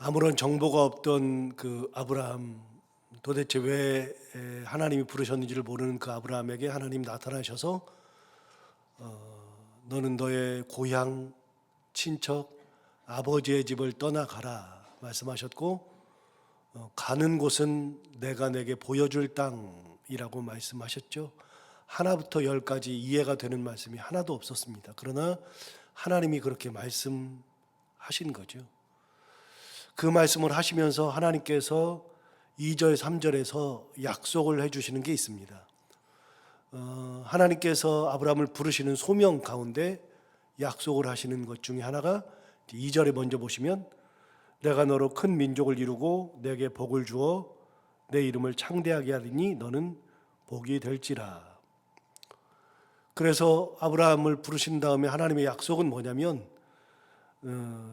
아무런 정보가 없던 그 아브라함, 도대체 왜 하나님이 부르셨는지를 모르는 그 아브라함에게 하나님 나타나셔서 너는 너의 고향, 친척, 아버지의 집을 떠나가라 말씀하셨고, 가는 곳은 내가 내게 보여줄 땅이라고 말씀하셨죠. 하나부터 열까지 이해가 되는 말씀이 하나도 없었습니다. 그러나 하나님이 그렇게 말씀하신 거죠. 그 말씀을 하시면서 하나님께서 2절, 3절에서 약속을 해주시는 게 있습니다. 하나님께서 아브라함을 부르시는 소명 가운데 약속을 하시는 것 중에 하나가 2절에 먼저 보시면, 내가 너로 큰 민족을 이루고 내게 복을 주어 내 이름을 창대하게 하리니 너는 복이 될지라. 그래서 아브라함을 부르신 다음에 하나님의 약속은 뭐냐면,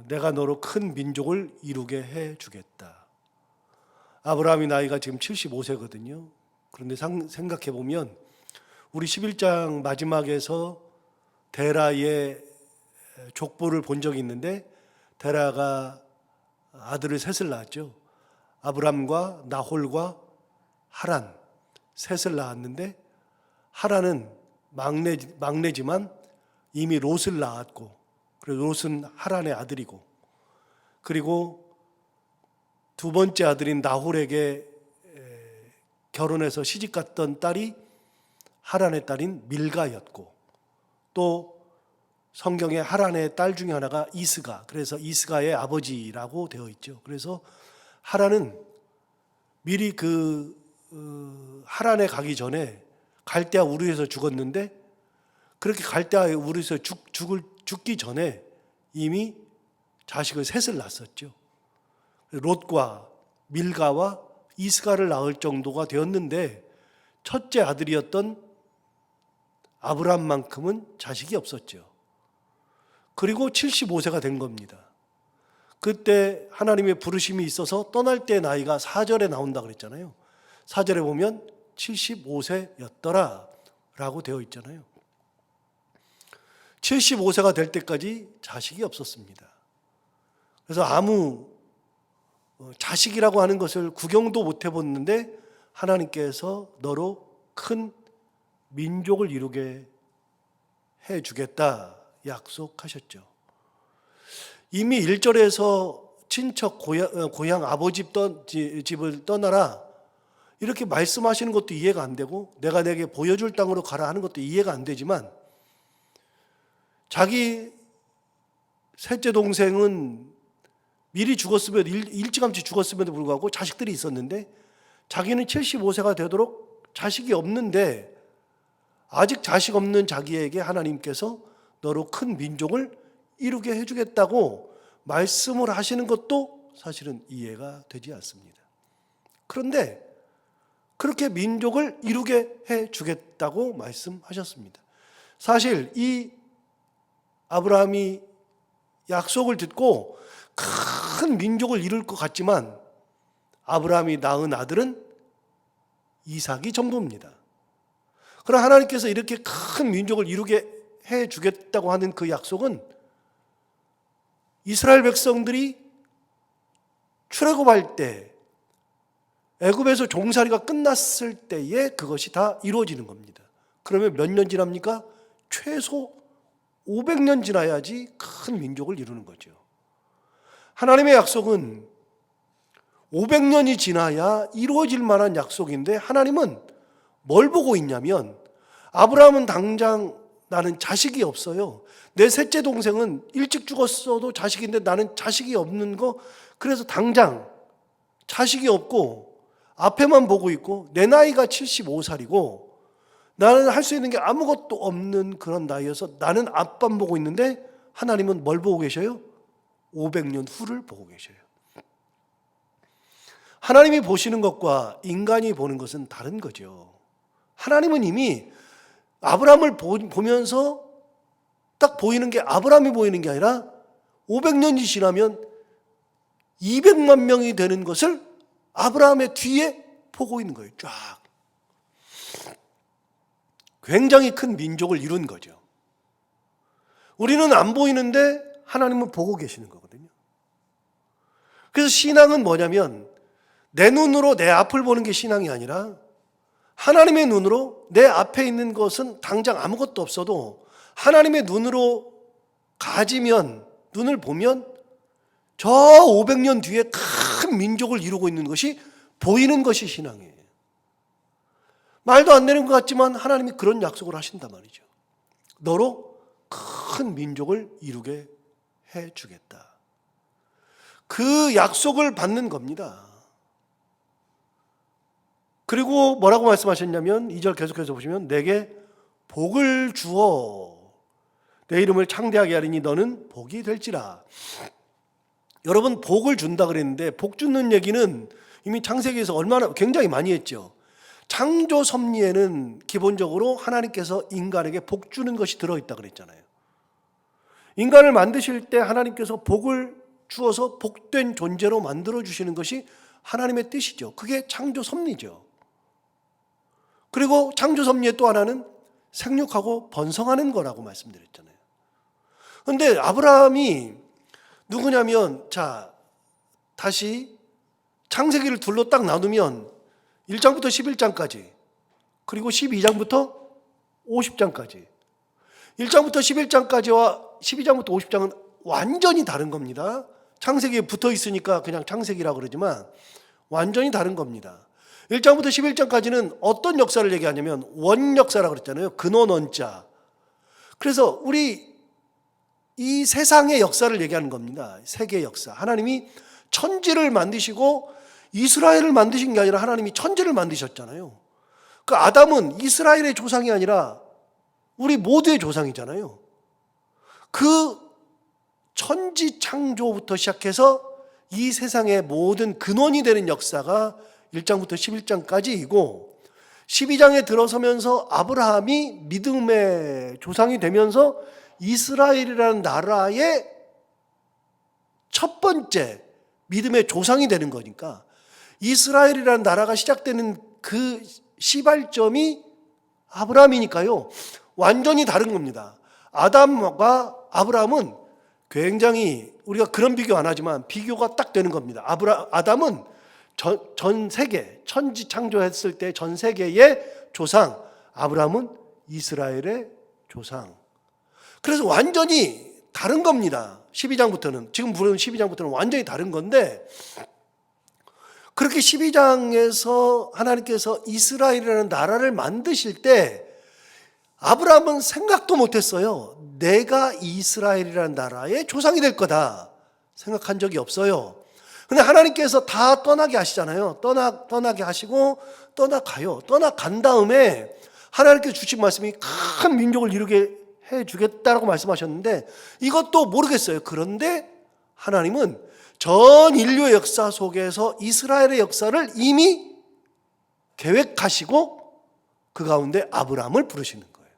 내가 너로 큰 민족을 이루게 해주겠다. 아브라함이 나이가 지금 75세거든요. 그런데 생각해 보면 우리 11장 마지막에서 데라의 족보를 본 적이 있는데, 데라가 아들을 셋을 낳았죠. 아브람과 나홀과 하란 셋을 낳았는데, 하란은 막내지만 이미 롯을 낳았고, 그리고 롯은 하란의 아들이고, 그리고 두 번째 아들인 나홀에게 결혼해서 시집갔던 딸이 하란의 딸인 밀가였고, 또 성경에 하란의 딸 중에 하나가 이스가, 그래서 이스가의 아버지라고 되어 있죠. 그래서 하란은 미리 하란에 가기 전에 갈대아 우르에서 죽었는데, 그렇게 갈대아 우르에서 죽기 전에 이미 자식을 셋을 낳았었죠. 롯과 밀가와 이스가를 낳을 정도가 되었는데, 첫째 아들이었던 아브람만큼은 자식이 없었죠. 그리고 75세가 된 겁니다. 그때 하나님의 부르심이 있어서 떠날 때 나이가 4절에 나온다 그랬잖아요. 4절에 보면 75세였더라 라고 되어 있잖아요. 75세가 될 때까지 자식이 없었습니다. 그래서 아무 자식이라고 하는 것을 구경도 못 해봤는데, 하나님께서 너로 큰 민족을 이루게 해주겠다 약속하셨죠. 이미 1절에서 친척 고향 아버지 집을 떠나라 이렇게 말씀하시는 것도 이해가 안 되고, 내가 내게 보여줄 땅으로 가라 하는 것도 이해가 안 되지만, 자기 셋째 동생은 미리 죽었으면, 일찌감치 죽었음에도 불구하고 자식들이 있었는데, 자기는 75세가 되도록 자식이 없는데, 아직 자식 없는 자기에게 하나님께서 너로 큰 민족을 이루게 해주겠다고 말씀을 하시는 것도 사실은 이해가 되지 않습니다. 그런데 그렇게 민족을 이루게 해주겠다고 말씀하셨습니다. 사실 이 아브라함이 약속을 듣고 큰 민족을 이룰 것 같지만, 아브라함이 낳은 아들은 이삭이 전부입니다. 그러나 하나님께서 이렇게 큰 민족을 이루게 해주겠다고 하는 그 약속은 이스라엘 백성들이 출애굽할 때, 애굽에서 종살이가 끝났을 때에 그것이 다 이루어지는 겁니다. 그러면 몇 년 지납니까? 최소 500년 지나야지 큰 민족을 이루는 거죠. 하나님의 약속은 500년이 지나야 이루어질 만한 약속인데, 하나님은 뭘 보고 있냐면, 아브라함은 당장 나는 자식이 없어요. 내 셋째 동생은 일찍 죽었어도 자식인데 나는 자식이 없는 거, 그래서 당장 자식이 없고 앞에만 보고 있고, 내 나이가 75살이고 나는 할 수 있는 게 아무것도 없는 그런 나이여서 나는 앞만 보고 있는데, 하나님은 뭘 보고 계셔요? 500년 후를 보고 계셔요. 하나님이 보시는 것과 인간이 보는 것은 다른 거죠. 하나님은 이미 아브라함을 보면서 딱 보이는 게 아브라함이 보이는 게 아니라, 500년이 지나면 200만 명이 되는 것을 아브라함의 뒤에 보고 있는 거예요. 쫙. 굉장히 큰 민족을 이룬 거죠. 우리는 안 보이는데 하나님은 보고 계시는 거거든요. 그래서 신앙은 뭐냐면 내 눈으로 내 앞을 보는 게 신앙이 아니라 하나님의 눈으로 내 앞에 있는 것은 당장 아무것도 없어도 하나님의 눈으로 가지면, 눈을 보면 저 500년 뒤에 큰 민족을 이루고 있는 것이 보이는 것이 신앙이에요. 말도 안 되는 것 같지만 하나님이 그런 약속을 하신단 말이죠. 너로 큰 민족을 이루게 해주겠다. 그 약속을 받는 겁니다. 그리고 뭐라고 말씀하셨냐면 2절 계속해서 보시면 내게 복을 주어 내 이름을 창대하게 하리니 너는 복이 될지라. 여러분, 복을 준다 그랬는데 복 주는 얘기는 이미 창세기에서 얼마나 굉장히 많이 했죠. 창조 섭리에는 기본적으로 하나님께서 인간에게 복 주는 것이 들어있다 그랬잖아요. 인간을 만드실 때 하나님께서 복을 주어서 복된 존재로 만들어 주시는 것이 하나님의 뜻이죠. 그게 창조 섭리죠. 그리고 창조 섭리의 또 하나는 생육하고 번성하는 거라고 말씀드렸잖아요. 그런데 아브라함이 누구냐면, 자, 다시 창세기를 둘로 딱 나누면 1장부터 11장까지, 그리고 12장부터 50장까지, 1장부터 11장까지와 12장부터 50장은 완전히 다른 겁니다. 창세기에 붙어 있으니까 그냥 창세기라고 그러지만 완전히 다른 겁니다. 1장부터 11장까지는 어떤 역사를 얘기하냐면 원역사라고 그랬잖아요. 근원 원자. 그래서 우리 이 세상의 역사를 얘기하는 겁니다. 세계의 역사. 하나님이 천지를 만드시고 이스라엘을 만드신 게 아니라 하나님이 천지를 만드셨잖아요. 그 아담은 이스라엘의 조상이 아니라 우리 모두의 조상이잖아요. 그 천지 창조부터 시작해서 이 세상의 모든 근원이 되는 역사가 1장부터 11장까지이고 12장에 들어서면서 아브라함이 믿음의 조상이 되면서 이스라엘이라는 나라의 첫 번째 믿음의 조상이 되는 거니까 이스라엘이라는 나라가 시작되는 그 시발점이 아브라함이니까요. 완전히 다른 겁니다. 아담과 아브라함은 굉장히 우리가 그런 비교 안 하지만 비교가 딱 되는 겁니다. 아담은 전 세계, 천지 창조했을 때 전 세계의 조상, 아브라함은 이스라엘의 조상. 그래서 완전히 다른 겁니다. 12장부터는, 지금 부르는 12장부터는 완전히 다른 건데, 그렇게 12장에서 하나님께서 이스라엘이라는 나라를 만드실 때 아브라함은 생각도 못했어요. 내가 이스라엘이라는 나라의 조상이 될 거다 생각한 적이 없어요. 근데 하나님께서 다 떠나게 하시잖아요. 떠나게 하시고 떠나가요. 떠나간 다음에 하나님께서 주신 말씀이 큰 민족을 이루게 해주겠다라고 말씀하셨는데 이것도 모르겠어요. 그런데 하나님은 전 인류의 역사 속에서 이스라엘의 역사를 이미 계획하시고 그 가운데 아브라함을 부르시는 거예요.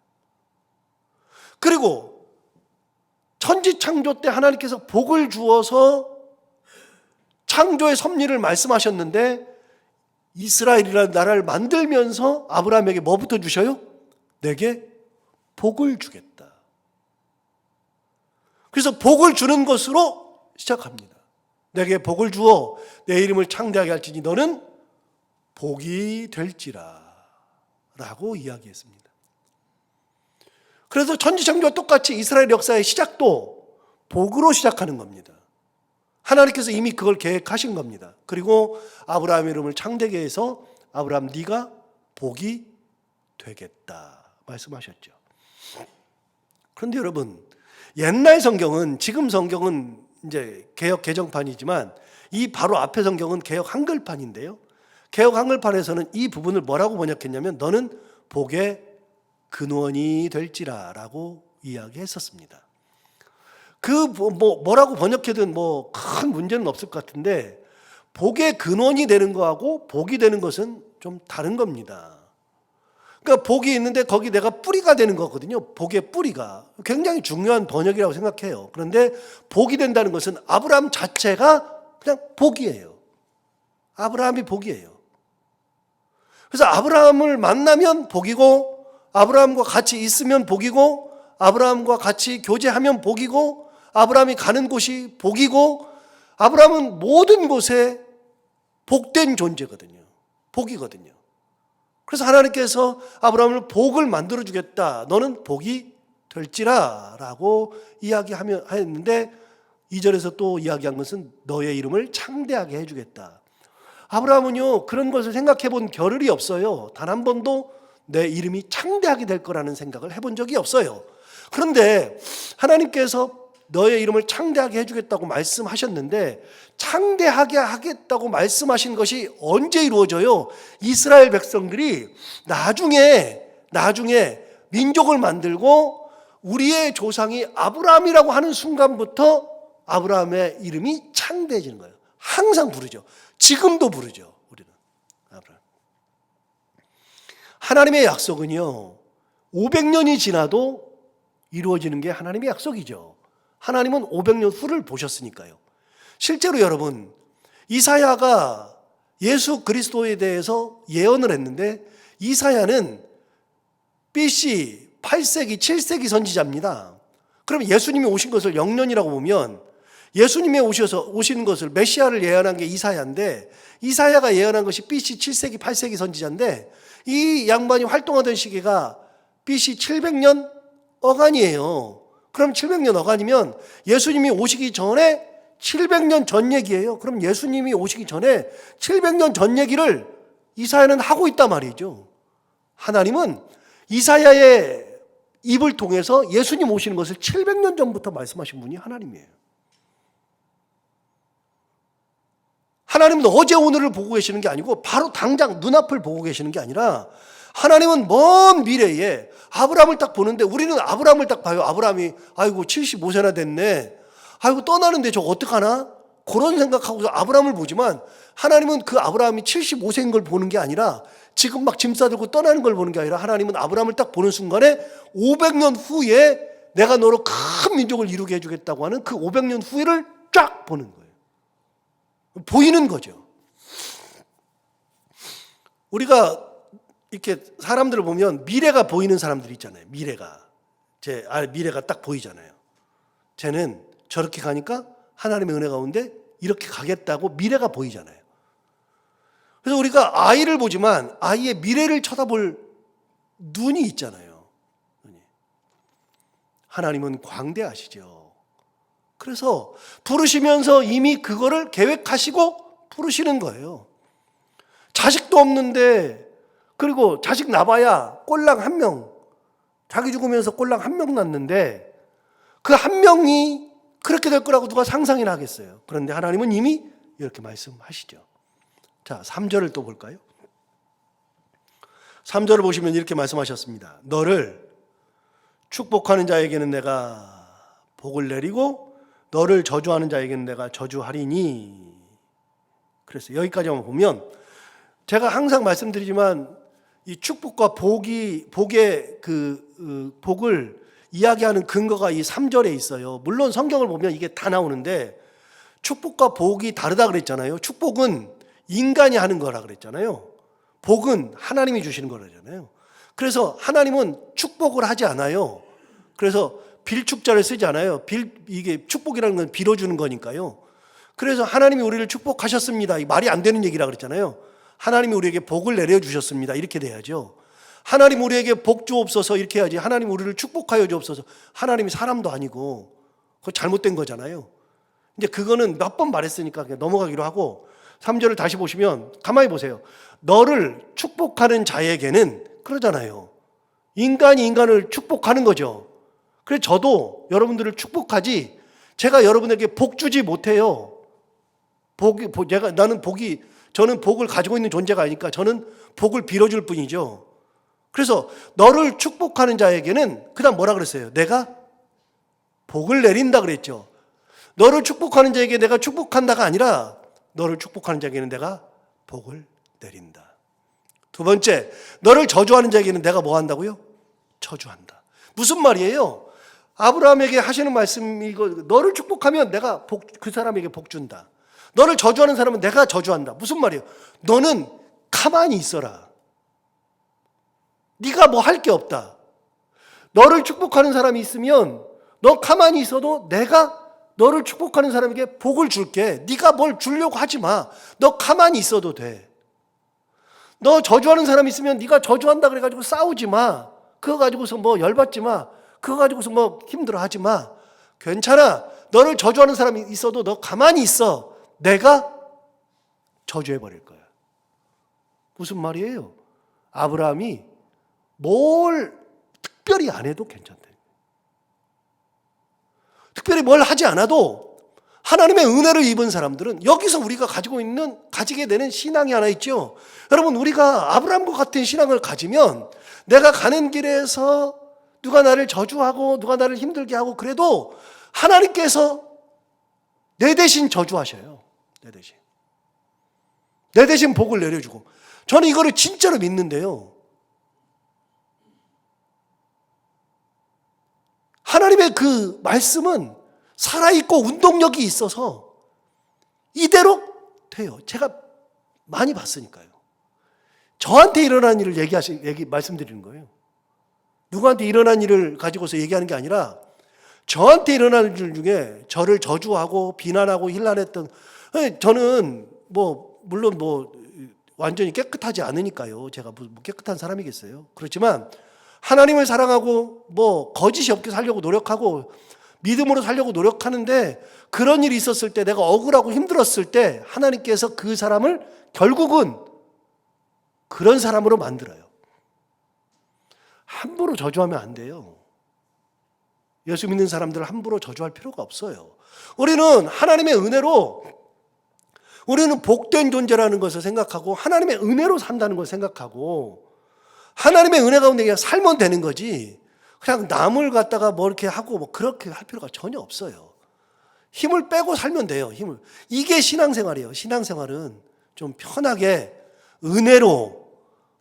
그리고 천지 창조 때 하나님께서 복을 주어서 창조의 섭리를 말씀하셨는데 이스라엘이라는 나라를 만들면서 아브라함에게 뭐부터 주셔요? 내게 복을 주겠다. 그래서 복을 주는 것으로 시작합니다. 내게 복을 주어 내 이름을 창대하게 할지니 너는 복이 될지라 라고 이야기했습니다. 그래서 천지창조와 똑같이 이스라엘 역사의 시작도 복으로 시작하는 겁니다. 하나님께서 이미 그걸 계획하신 겁니다. 그리고 아브라함의 이름을 창대하게 해서 아브라함 네가 복이 되겠다 말씀하셨죠. 그런데 여러분, 옛날 성경은, 지금 성경은 이제 개역 개정판이지만 이 바로 앞에 성경은 개역 한글판인데요. 개역 한글판에서는 이 부분을 뭐라고 번역했냐면 너는 복의 근원이 될지라 라고 이야기했었습니다. 뭐라고 번역해든 큰 문제는 없을 것 같은데 복의 근원이 되는 거하고 복이 되는 것은 좀 다른 겁니다. 그러니까 복이 있는데 거기 내가 뿌리가 되는 거거든요. 복의 뿌리가 굉장히 중요한 번역이라고 생각해요. 그런데 복이 된다는 것은 아브라함 자체가 그냥 복이에요. 아브라함이 복이에요. 그래서 아브라함을 만나면 복이고 아브라함과 같이 있으면 복이고 아브라함과 같이 교제하면 복이고 아브라함이 가는 곳이 복이고 아브라함은 모든 곳에 복된 존재거든요. 복이거든요. 그래서 하나님께서 아브라함을 복을 만들어 주겠다. 너는 복이 될지라 라고 이야기하였는데 2절에서 또 이야기한 것은 너의 이름을 창대하게 해주겠다. 아브라함은요, 그런 것을 생각해 본 겨를이 없어요. 단 한 번도 내 이름이 창대하게 될 거라는 생각을 해본 적이 없어요. 그런데 하나님께서 너의 이름을 창대하게 해주겠다고 말씀하셨는데, 창대하게 하겠다고 말씀하신 것이 언제 이루어져요? 이스라엘 백성들이 나중에 민족을 만들고 우리의 조상이 아브라함이라고 하는 순간부터 아브라함의 이름이 창대해지는 거예요. 항상 부르죠. 지금도 부르죠. 우리는 아브라함. 하나님의 약속은요, 500년이 지나도 이루어지는 게 하나님의 약속이죠. 하나님은 500년 후를 보셨으니까요. 실제로 여러분, 이사야가 예수 그리스도에 대해서 예언을 했는데, 이사야는 BC 8세기, 7세기 선지자입니다. 그럼 예수님이 오신 것을 영년이라고 보면, 예수님이 오시는 것을, 메시아를 예언한 게 이사야인데, 이사야가 예언한 것이 BC 7세기, 8세기 선지자인데, 이 양반이 활동하던 시기가 BC 700년 어간이에요. 그럼 700년 어간이면 예수님이 오시기 전에 700년 전 얘기예요. 그럼 예수님이 오시기 전에 700년 전 얘기를 이사야는 하고 있단 말이죠. 하나님은 이사야의 입을 통해서 예수님 오시는 것을 700년 전부터 말씀하신 분이 하나님이에요. 하나님은 어제 오늘을 보고 계시는 게 아니고 바로 당장 눈앞을 보고 계시는 게 아니라, 하나님은 먼 미래에 아브라함을 딱 보는데, 우리는 아브라함을 딱 봐요. 아브라함이 아이고 75세나 됐네, 아이고 떠나는데 저거 어떡하나, 그런 생각하고 아브라함을 보지만, 하나님은 그 아브라함이 75세인 걸 보는 게 아니라, 지금 막 짐 싸들고 떠나는 걸 보는 게 아니라, 하나님은 아브라함을 딱 보는 순간에 500년 후에 내가 너로 큰 민족을 이루게 해주겠다고 하는 그 500년 후를 쫙 보는 거예요. 보이는 거죠. 우리가 이렇게 사람들을 보면 미래가 보이는 사람들이 있잖아요. 미래가 딱 보이잖아요. 쟤는 저렇게 가니까 하나님의 은혜 가운데 이렇게 가겠다고 미래가 보이잖아요. 그래서 우리가 아이를 보지만 아이의 미래를 쳐다볼 눈이 있잖아요. 하나님은 광대하시죠. 그래서 부르시면서 이미 그거를 계획하시고 부르시는 거예요. 자식도 없는데, 그리고 자식 낳아야 꼴랑 1명, 자기 죽으면서 꼴랑 1명 낳는데, 그 1명이 그렇게 될 거라고 누가 상상이나 하겠어요. 그런데 하나님은 이미 이렇게 말씀하시죠. 자, 3절을 또 볼까요? 3절을 보시면 이렇게 말씀하셨습니다. 너를 축복하는 자에게는 내가 복을 내리고 너를 저주하는 자에게는 내가 저주하리니. 그래서 여기까지만 보면, 제가 항상 말씀드리지만 이 축복과 복의 복을 이야기하는 근거가 이 3절에 있어요. 물론 성경을 보면 이게 다 나오는데, 축복과 복이 다르다 그랬잖아요. 축복은 인간이 하는 거라 그랬잖아요. 복은 하나님이 주시는 거라잖아요. 그래서 하나님은 축복을 하지 않아요. 그래서 빌축자를 쓰지 않아요. 이게 축복이라는 건 빌어주는 거니까요. 그래서 하나님이 우리를 축복하셨습니다, 말이 안 되는 얘기라 그랬잖아요. 하나님이 우리에게 복을 내려주셨습니다, 이렇게 돼야죠. 하나님 우리에게 복 주옵소서 이렇게 해야지, 하나님 우리를 축복하여 주옵소서. 하나님이 사람도 아니고 그거 잘못된 거잖아요. 이제 그거는 몇 번 말했으니까 그냥 넘어가기로 하고, 3절을 다시 보시면 가만히 보세요. 너를 축복하는 자에게는, 그러잖아요. 인간이 인간을 축복하는 거죠. 그래서 저도 여러분들을 축복하지, 제가 여러분에게 복 주지 못해요. 저는 복을 가지고 있는 존재가 아니니까 저는 복을 빌어줄 뿐이죠. 그래서 너를 축복하는 자에게는, 그 다음 뭐라 그랬어요? 내가 복을 내린다 그랬죠. 너를 축복하는 자에게 내가 축복한다가 아니라, 너를 축복하는 자에게는 내가 복을 내린다. 두 번째, 너를 저주하는 자에게는 내가 뭐 한다고요? 저주한다. 무슨 말이에요? 아브라함에게 하시는 말씀이 이거, 너를 축복하면 내가 그 사람에게 복 준다. 너를 저주하는 사람은 내가 저주한다. 무슨 말이에요? 너는 가만히 있어라. 네가 뭐 할 게 없다. 너를 축복하는 사람이 있으면 너 가만히 있어도 내가 너를 축복하는 사람에게 복을 줄게. 네가 뭘 주려고 하지 마. 너 가만히 있어도 돼. 너 저주하는 사람 있으면 네가 저주한다 그래가지고 싸우지 마. 그거 가지고서 뭐 열받지 마. 그거 가지고서 뭐 힘들어하지 마. 괜찮아. 너를 저주하는 사람이 있어도 너 가만히 있어. 내가 저주해버릴 거야. 무슨 말이에요? 아브라함이 뭘 특별히 안 해도 괜찮대. 특별히 뭘 하지 않아도 하나님의 은혜를 입은 사람들은 여기서 우리가 가지게 되는 신앙이 하나 있죠. 여러분, 우리가 아브라함과 같은 신앙을 가지면 내가 가는 길에서 누가 나를 저주하고 누가 나를 힘들게 하고 그래도 하나님께서 내 대신 저주하셔요. 내 대신 복을 내려주고. 저는 이거를 진짜로 믿는데요. 하나님의 그 말씀은 살아있고 운동력이 있어서 이대로 돼요. 제가 많이 봤으니까요. 저한테 일어난 일을 말씀드리는 거예요. 누구한테 일어난 일을 가지고서 얘기하는 게 아니라 저한테 일어난 일 중에 저를 저주하고 비난하고 힐난했던, 저는 물론 완전히 깨끗하지 않으니까요. 제가 깨끗한 사람이겠어요. 그렇지만 하나님을 사랑하고 거짓이 없게 살려고 노력하고 믿음으로 살려고 노력하는데 그런 일이 있었을 때 내가 억울하고 힘들었을 때 하나님께서 그 사람을 결국은 그런 사람으로 만들어요. 함부로 저주하면 안 돼요. 예수 믿는 사람들을 함부로 저주할 필요가 없어요. 우리는 하나님의 은혜로, 우리는 복된 존재라는 것을 생각하고 하나님의 은혜로 산다는 걸 생각하고 하나님의 은혜 가운데 그냥 살면 되는 거지, 그냥 남을 갖다가 이렇게 하고 그렇게 할 필요가 전혀 없어요. 힘을 빼고 살면 돼요. 이게 신앙생활이에요. 신앙생활은 좀 편하게 은혜로,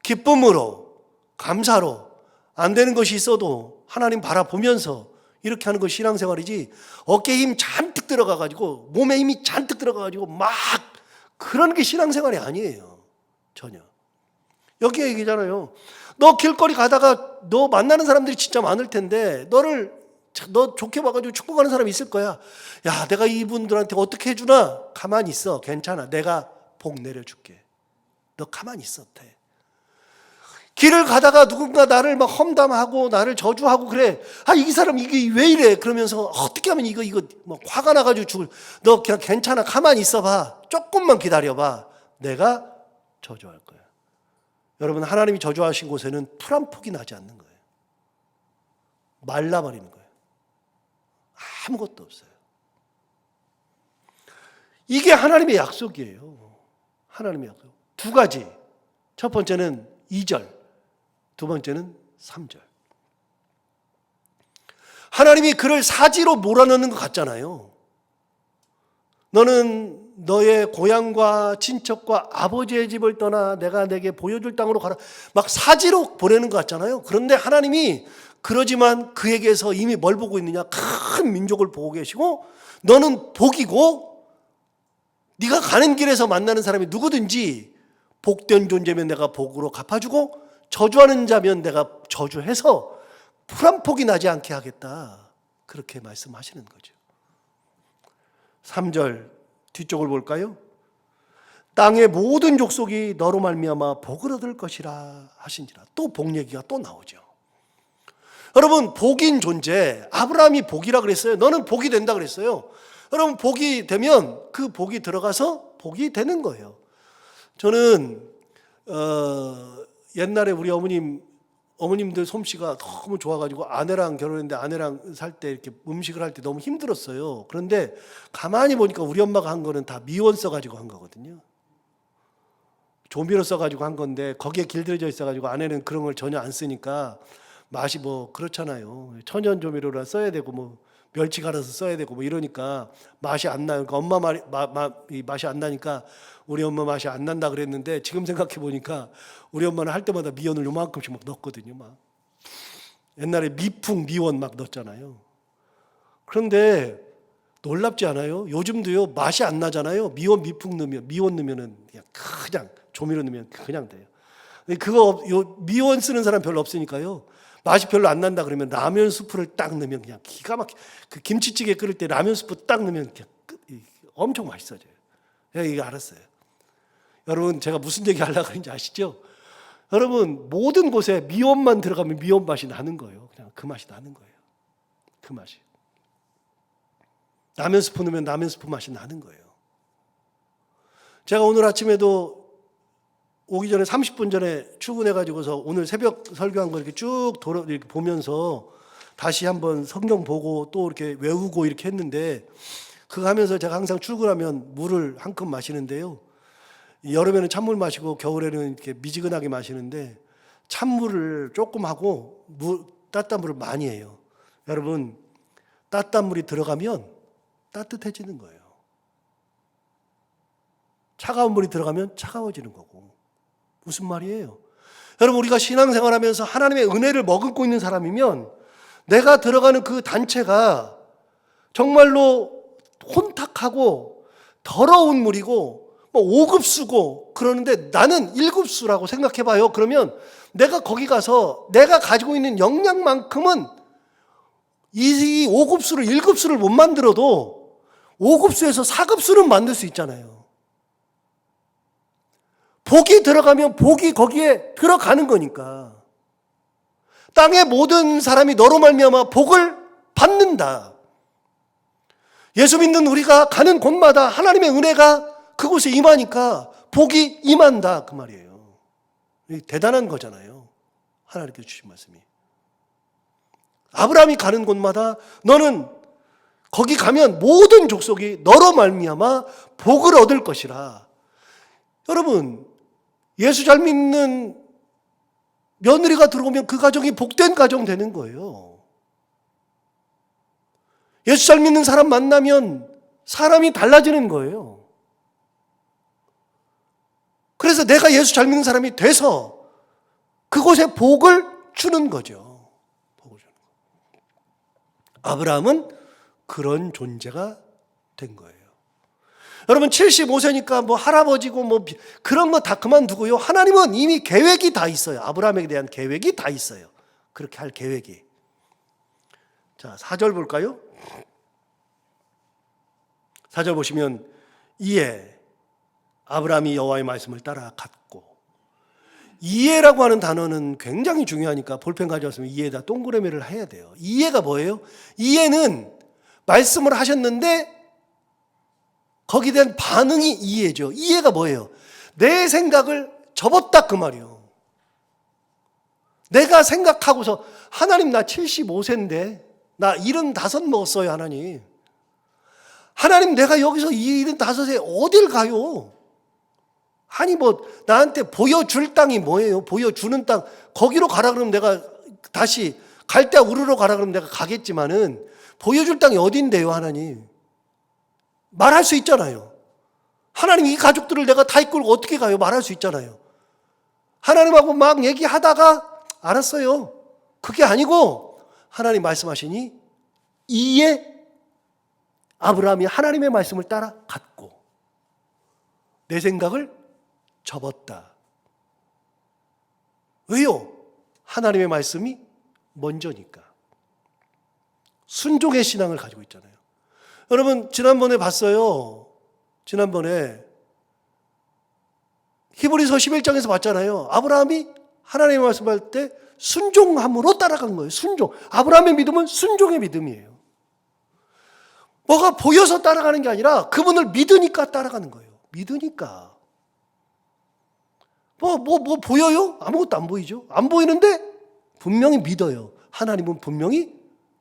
기쁨으로, 감사로, 안 되는 것이 있어도 하나님 바라보면서 이렇게 하는 것이 신앙생활이지, 어깨에 힘 잔뜩 들어가가지고 몸에 힘이 잔뜩 들어가가지고 막 그런 게 신앙생활이 아니에요. 전혀. 여기 얘기잖아요. 너 길거리 가다가 너 만나는 사람들이 진짜 많을 텐데 너 좋게 봐가지고 축복하는 사람이 있을 거야. 야, 내가 이분들한테 어떻게 해주나? 가만히 있어. 괜찮아. 내가 복 내려줄게. 너 가만히 있어. 돼. 길을 가다가 누군가 나를 막 험담하고 나를 저주하고 그래. 이 사람 이게 왜 이래? 그러면서 어떻게 하면 이거 화가 나가지고 죽을. 너 그냥 괜찮아. 가만히 있어봐. 조금만 기다려봐. 내가 저주할 거야. 여러분, 하나님이 저주하신 곳에는 풀 한 폭이 나지 않는 거예요. 말라버리는 거예요. 아무것도 없어요. 이게 하나님의 약속이에요. 하나님의 약속. 두 가지. 첫 번째는 2절, 두 번째는 3절. 하나님이 그를 사지로 몰아넣는 것 같잖아요. 너는 너의 고향과 친척과 아버지의 집을 떠나 내가 내게 보여줄 땅으로 가라. 막 사지로 보내는 것 같잖아요. 그런데 하나님이 그러지만 그에게서 이미 뭘 보고 있느냐? 큰 민족을 보고 계시고, 너는 복이고 네가 가는 길에서 만나는 사람이 누구든지 복된 존재면 내가 복으로 갚아주고 저주하는 자면 내가 저주해서 풀 한 폭이 나지 않게 하겠다. 그렇게 말씀하시는 거죠. 3절 뒤쪽을 볼까요? 땅의 모든 족속이 너로 말미암아 복을 얻을 것이라 하신지라. 또 복 얘기가 또 나오죠. 여러분, 복인 존재, 아브라함이 복이라 그랬어요. 너는 복이 된다 그랬어요. 여러분, 복이 되면 그 복이 들어가서 복이 되는 거예요. 저는 옛날에 우리 어머님들 솜씨가 너무 좋아가지고 아내랑 결혼했는데 아내랑 살 때 이렇게 음식을 할 때 너무 힘들었어요. 그런데 가만히 보니까 우리 엄마가 한 거는 다 미원 써가지고 한 거거든요. 조미료 써가지고 한 건데 거기에 길들여져 있어가지고 아내는 그런 걸 전혀 안 쓰니까 맛이 그렇잖아요. 천연 조미료라 써야 되고 멸치 갈아서 써야 되고 이러니까 맛이 안 나요. 그러니까 엄마 맛이 안 나니까 우리 엄마 맛이 안 난다 그랬는데 지금 생각해 보니까 우리 엄마는 할 때마다 미원을 요만큼씩 넣었거든요. 옛날에 미원 넣었잖아요. 그런데 놀랍지 않아요? 요즘도요, 맛이 안 나잖아요. 미원 넣으면은 그냥 조미료 넣으면 그냥 돼요. 미원 쓰는 사람 별로 없으니까요. 맛이 별로 안 난다 그러면 라면 스프를 딱 넣으면 그냥 기가 막혀. 그 김치찌개 끓일 때 라면 스프 딱 넣으면 그냥 엄청 맛있어져요. 제가 이거 알았어요. 여러분, 제가 무슨 얘기 하려고 하는지 아시죠? 여러분, 모든 곳에 미원만 들어가면 미원 맛이 나는 거예요. 그냥 그 맛이 나는 거예요. 그 맛이. 라면 스프 넣으면 라면 스프 맛이 나는 거예요. 제가 오늘 아침에도 오기 전에 30분 전에 출근해가지고서 오늘 새벽 설교한 거 이렇게 쭉 이렇게 보면서 다시 한번 성경 보고 또 이렇게 외우고 이렇게 했는데, 그거 하면서 제가 항상 출근하면 물을 한 컵 마시는데요. 여름에는 찬물 마시고 겨울에는 이렇게 미지근하게 마시는데, 찬물을 조금 하고 따뜻한 물을 많이 해요. 여러분, 따뜻한 물이 들어가면 따뜻해지는 거예요. 차가운 물이 들어가면 차가워지는 거고. 무슨 말이에요? 여러분, 우리가 신앙생활하면서 하나님의 은혜를 머금고 있는 사람이면 내가 들어가는 그 단체가 정말로 혼탁하고 더러운 물이고 5급수고 그러는데 나는 1급수라고 생각해봐요. 그러면 내가 거기 가서 내가 가지고 있는 역량만큼은 이 5급수를 1급수를 못 만들어도 5급수에서 4급수는 만들 수 있잖아요. 복이 들어가면 복이 거기에 들어가는 거니까. 땅의 모든 사람이 너로 말미암아 복을 받는다. 예수 믿는 우리가 가는 곳마다 하나님의 은혜가 그곳에 임하니까 복이 임한다, 그 말이에요. 대단한 거잖아요. 하나님께서 주신 말씀이. 아브라함이 가는 곳마다 너는 거기 가면 모든 족속이 너로 말미암아 복을 얻을 것이라. 여러분, 예수 잘 믿는 며느리가 들어오면 그 가정이 복된 가정 되는 거예요. 예수 잘 믿는 사람 만나면 사람이 달라지는 거예요. 그래서 내가 예수 잘 믿는 사람이 돼서 그곳에 복을 주는 거죠. 복을 주는 거. 아브라함은 그런 존재가 된 거예요. 여러분, 75세니까 뭐 할아버지고 뭐 그런 거 다 그만두고요. 하나님은 이미 계획이 다 있어요. 아브라함에 대한 계획이 다 있어요. 그렇게 할 계획이. 자, 4절 볼까요? 4절 보시면 이에 아브라함이 여호와의 말씀을 따라 갔고. 이해라고 하는 단어는 굉장히 중요하니까 볼펜 가져왔으면 이해에다 동그라미를 해야 돼요. 이해가 뭐예요? 이해는 말씀을 하셨는데 거기에 대한 반응이 이해죠. 이해가 뭐예요? 내 생각을 접었다, 그 말이에요. 내가 생각하고서 하나님, 나 75세인데 나 75 먹었어요. 하나님, 내가 여기서 75세 어딜 가요? 아니 뭐 나한테 보여줄 땅이 뭐예요? 보여주는 땅, 거기로 가라 그러면 내가 다시 갈대아 우르러 가라 그러면 내가 가겠지만은 보여줄 땅이 어딘데요? 하나님, 말할 수 있잖아요. 하나님, 이 가족들을 내가 다 이끌고 어떻게 가요? 말할 수 있잖아요. 하나님하고 막 얘기하다가 알았어요. 그게 아니고 하나님 말씀하시니 이에 아브라함이 하나님의 말씀을 따라 갔고 내 생각을 접었다. 왜요? 하나님의 말씀이 먼저니까. 순종의 신앙을 가지고 있잖아요. 여러분, 지난번에 봤어요. 지난번에 히브리서 11장에서 봤잖아요. 아브라함이 하나님의 말씀할 때 순종함으로 따라간 거예요. 순종. 아브라함의 믿음은 순종의 믿음이에요. 뭐가 보여서 따라가는 게 아니라 그분을 믿으니까 따라가는 거예요. 믿으니까. 뭐 보여요? 아무것도 안 보이죠? 안 보이는데 분명히 믿어요. 하나님은 분명히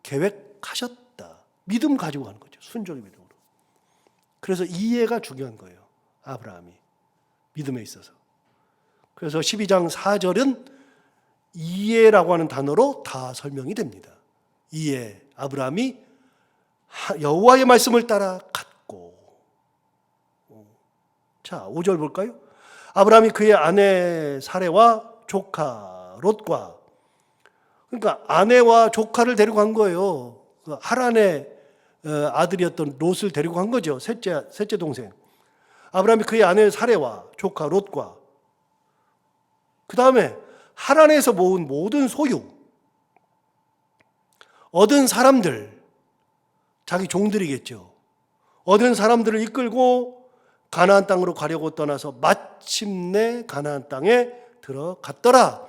계획하셨다. 믿음 가지고 가는 거죠. 순종의 믿음으로. 그래서 이해가 중요한 거예요. 아브라함이. 믿음에 있어서. 그래서 12장 4절은 이해라고 하는 단어로 다 설명이 됩니다. 이해. 아브라함이 여호와의 말씀을 따라 갔고. 자, 5절 볼까요? 아브라함이 그의 아내 사레와 조카 롯과, 그러니까 아내와 조카를 데리고 간 거예요. 하란의 아들이었던 롯을 데리고 간 거죠. 셋째 동생. 아브라함이 그의 아내 사레와 조카 롯과, 그 다음에 하란에서 모은 모든 소유, 얻은 사람들, 자기 종들이겠죠. 얻은 사람들을 이끌고 가나안 땅으로 가려고 떠나서 마침내 가나안 땅에 들어갔더라.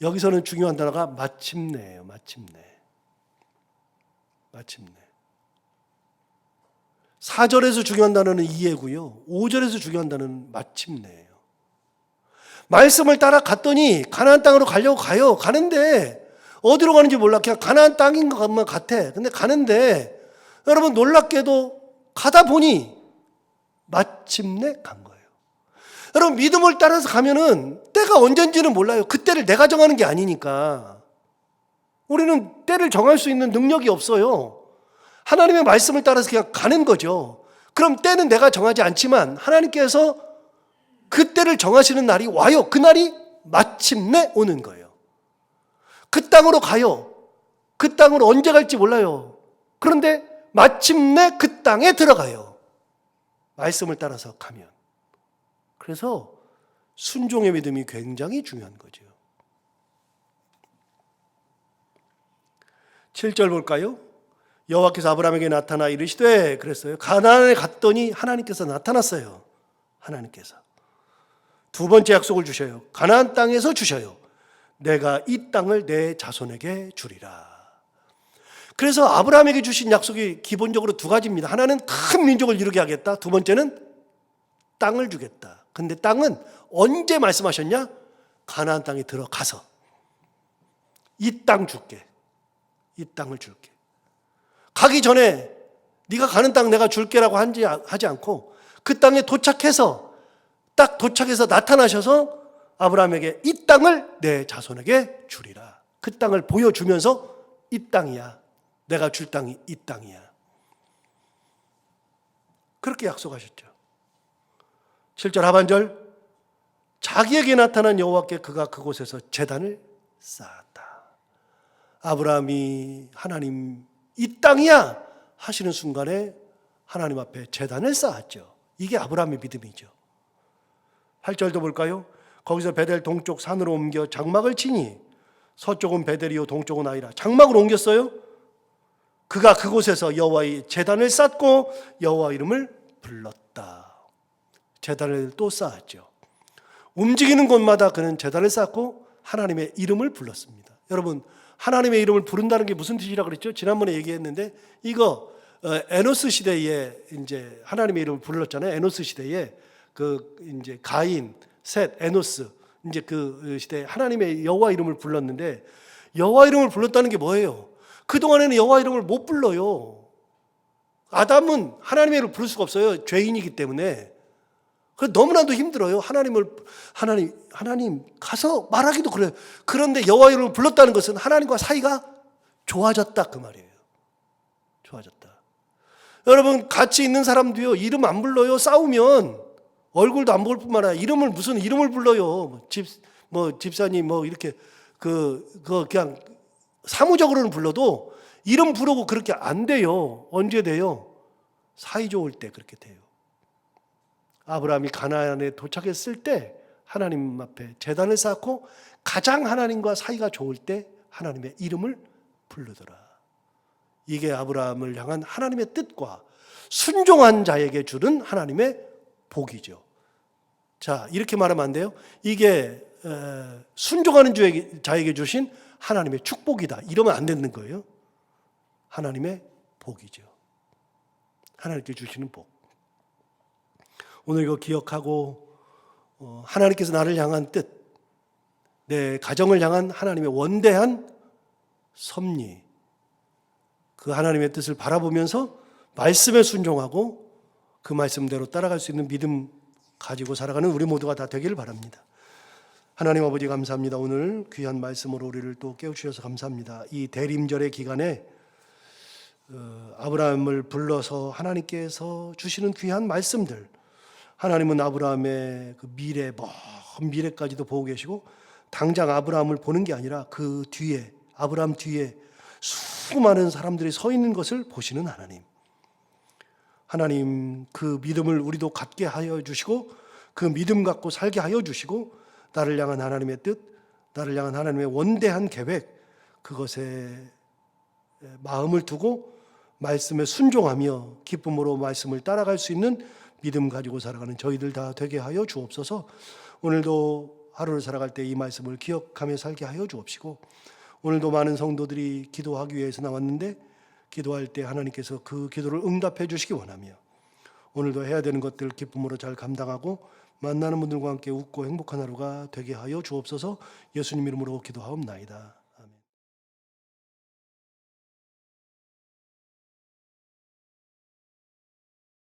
여기서는 중요한 단어가 마침내예요. 마침내. 4절에서 중요한 단어는 이해고요. 5절에서 중요한 단어는 마침내예요. 말씀을 따라 갔더니 가나안 땅으로 가려고 가요. 가는데 어디로 가는지 몰라. 그냥 가나안 땅인 것만 같아. 근데 가는데 여러분 놀랍게도 가다 보니 마침내 간 거예요. 여러분 믿음을 따라서 가면은 때가 언젠지는 몰라요. 그때를 내가 정하는 게 아니니까. 우리는 때를 정할 수 있는 능력이 없어요. 하나님의 말씀을 따라서 그냥 가는 거죠. 그럼 때는 내가 정하지 않지만 하나님께서 그 때를 정하시는 날이 와요. 그 날이 마침내 오는 거예요. 그 땅으로 가요. 그 땅으로 언제 갈지 몰라요. 그런데 마침내 그 땅에 들어가요. 말씀을 따라서 가면. 그래서 순종의 믿음이 굉장히 중요한 거죠. 7절 볼까요? 여호와께서 아브라함에게 나타나 이르시되 그랬어요. 가나안에 갔더니 하나님께서 나타났어요. 하나님께서. 두 번째 약속을 주셔요. 가나안 땅에서 주셔요. 내가 이 땅을 내 자손에게 주리라. 그래서 아브라함에게 주신 약속이 기본적으로 두 가지입니다. 하나는 큰 민족을 이루게 하겠다. 두 번째는 땅을 주겠다. 근데 땅은 언제 말씀하셨냐? 가나안 땅에 들어가서 이 땅 줄게. 이 땅을 줄게. 가기 전에 네가 가는 땅 내가 줄게라고 하지 않고 그 땅에 도착해서 딱 도착해서 나타나셔서 아브라함에게 이 땅을 내 자손에게 주리라. 그 땅을 보여주면서 이 땅이야. 내가 줄 땅이 이 땅이야. 그렇게 약속하셨죠. 7절 하반절 자기에게 나타난 여호와께 그가 그곳에서 제단을 쌓았다. 아브라함이 하나님 이 땅이야 하시는 순간에 하나님 앞에 제단을 쌓았죠. 이게 아브라함의 믿음이죠. 8절도 볼까요? 거기서 베델 동쪽 산으로 옮겨 장막을 치니 서쪽은 베델이요 동쪽은 아이라. 장막을 옮겼어요. 그가 그곳에서 여호와의 제단을 쌓고 여호와 이름을 불렀다. 제단을 또 쌓았죠. 움직이는 곳마다 그는 제단을 쌓고 하나님의 이름을 불렀습니다. 여러분 하나님의 이름을 부른다는 게 무슨 뜻이라고 그랬죠? 지난번에 얘기했는데 이거 에노스 시대에 이제 하나님의 이름을 불렀잖아요. 에노스 시대에 그 이제 가인, 셋, 에노스 이제 그 시대에 하나님의 여호와 이름을 불렀는데 여호와 이름을 불렀다는 게 뭐예요? 그 동안에는 여호와 이름을 못 불러요. 아담은 하나님의 이름을 부를 수가 없어요. 죄인이기 때문에. 그래서 너무나도 힘들어요. 하나님 가서 말하기도 그래요. 그런데 여호와 이름을 불렀다는 것은 하나님과 사이가 좋아졌다 그 말이에요. 좋아졌다. 여러분 같이 있는 사람도요 이름 안 불러요. 싸우면 얼굴도 안 볼 뿐만 아니라 무슨 이름을 불러요. 집사님 이렇게 그냥 사무적으로는 불러도 이름 부르고 그렇게 안 돼요. 언제 돼요? 사이 좋을 때 그렇게 돼요. 아브라함이 가나안에 도착했을 때 하나님 앞에 제단을 쌓고 가장 하나님과 사이가 좋을 때 하나님의 이름을 부르더라. 이게 아브라함을 향한 하나님의 뜻과 순종한 자에게 주는 하나님의 복이죠. 자, 이렇게 말하면 안 돼요. 이게 순종하는 자에게 주신 하나님의 축복이다. 이러면 안 되는 거예요. 하나님의 복이죠. 하나님께 주시는 복. 오늘 이거 기억하고 하나님께서 나를 향한 뜻, 내 가정을 향한 하나님의 원대한 섭리, 그 하나님의 뜻을 바라보면서 말씀에 순종하고 그 말씀대로 따라갈 수 있는 믿음 가지고 살아가는 우리 모두가 다 되기를 바랍니다. 하나님 아버지 감사합니다. 오늘 귀한 말씀으로 우리를 또 깨우치셔서 감사합니다. 이 대림절의 기간에 아브라함을 불러서 하나님께서 주시는 귀한 말씀들, 하나님은 아브라함의 그 미래, 먼 미래까지도 보고 계시고 당장 아브라함을 보는 게 아니라 그 뒤에, 아브라함 뒤에 수많은 사람들이 서 있는 것을 보시는 하나님. 하나님 그 믿음을 우리도 갖게 하여 주시고 그 믿음 갖고 살게 하여 주시고 나를 향한 하나님의 뜻, 나를 향한 하나님의 원대한 계획, 그것에 마음을 두고 말씀에 순종하며 기쁨으로 말씀을 따라갈 수 있는 믿음 가지고 살아가는 저희들 다 되게 하여 주옵소서. 오늘도 하루를 살아갈 때 이 말씀을 기억하며 살게 하여 주옵시고, 오늘도 많은 성도들이 기도하기 위해서 나왔는데 기도할 때 하나님께서 그 기도를 응답해 주시기 원하며, 오늘도 해야 되는 것들 기쁨으로 잘 감당하고 만나는 분들과 함께 웃고 행복한 하루가 되게 하여 주옵소서. 예수님 이름으로 기도하옵나이다.